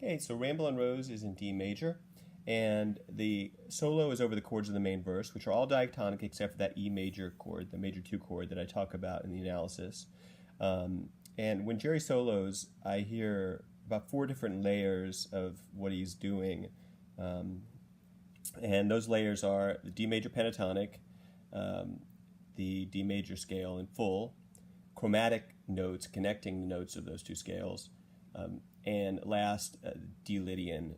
Okay, so Ramble and Rose is in D major, and the solo is over the chords of the main verse, which are all diatonic except for that E major chord, the major 2 chord that I talk about in the analysis. And when Jerry solos, I hear about 4 different layers of what he's doing. And those layers are the D major pentatonic, the D major scale in full, chromatic notes connecting the notes of those 2 scales, and last, D-Lydian,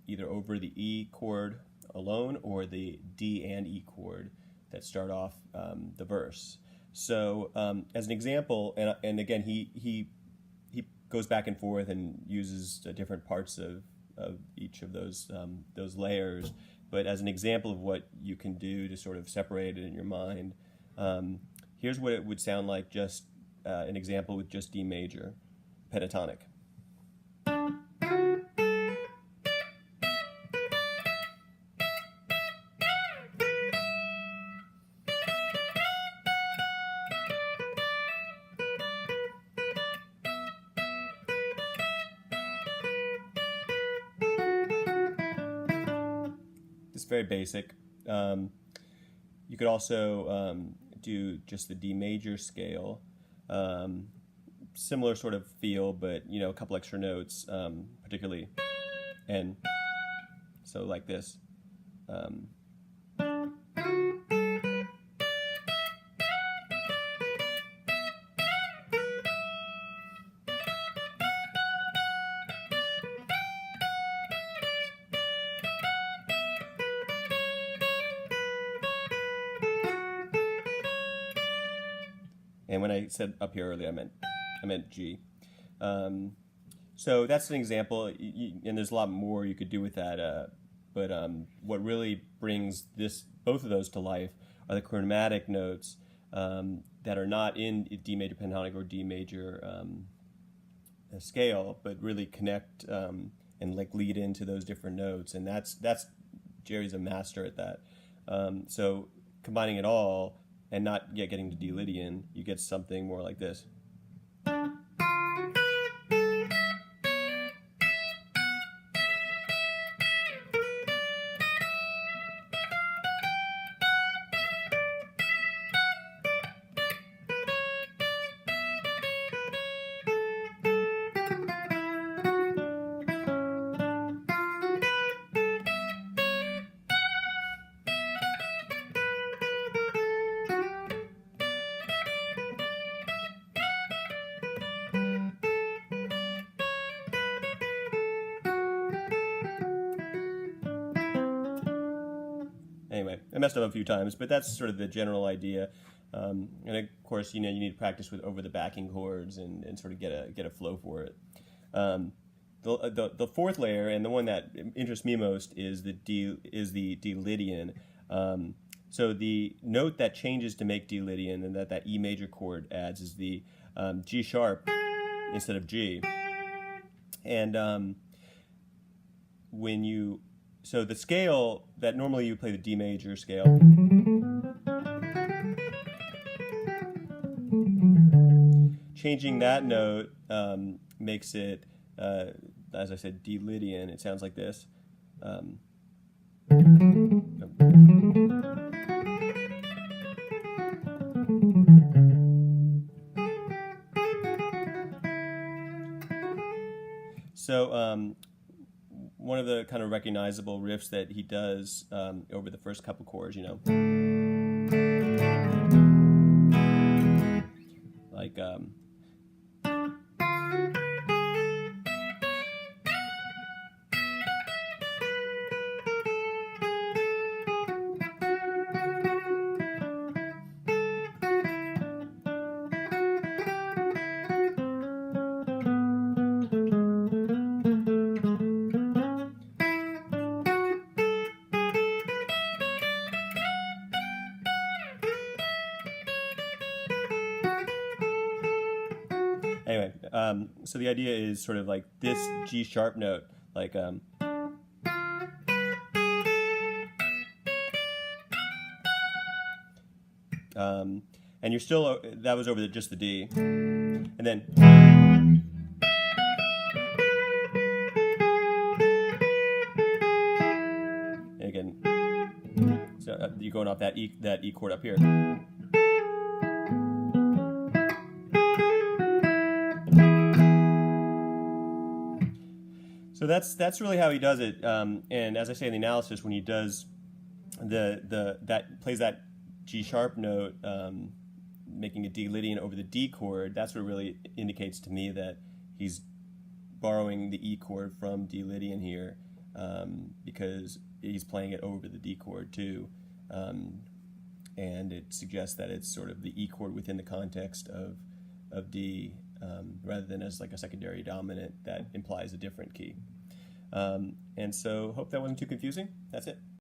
either over the E chord alone or the D and E chord that start off the verse. So as an example, and again, he goes back and forth and uses different parts of each of those layers. But as an example of what you can do to sort of separate it in your mind, here's what it would sound like, just an example with just D major pentatonic. It's very basic. You could also do just the D major scale, similar sort of feel, but a couple extra notes, particularly, and so like this. And when I said up here earlier, I meant G. So that's an example, and there's a lot more you could do with that. But what really brings both of those to life are the chromatic notes that are not in D major pentatonic or D major scale, but really connect and like lead into those different notes. And that's Jerry's a master at that. So combining it all, and not yet getting to D-Lydian, you get something more like this. Anyway, I messed up a few times, but that's sort of the general idea. And of course, you need to practice with over the backing chords and sort of get a flow for it. The 4th layer, and the one that interests me most, is the D-Lydian. So the note that changes to make D-Lydian and that E major chord adds is the G sharp instead of G. And so the scale that normally you play the D major scale, changing that note makes it, as I said, D-Lydian. It sounds like this. So one of the kind of recognizable riffs that he does over the first couple chords, like anyway, so the idea is sort of like this G sharp note, like and you're still, that was over just the D, and then you're going off that E chord up here. So that's really how he does it. And as I say in the analysis, when he does that plays that G sharp note, making a D Lydian over the D chord, that's what really indicates to me that he's borrowing the E chord from D Lydian here, because he's playing it over the D chord too, and it suggests that it's sort of the E chord within the context of D, rather than as like a secondary dominant that implies a different key. And so hope that wasn't too confusing. That's it.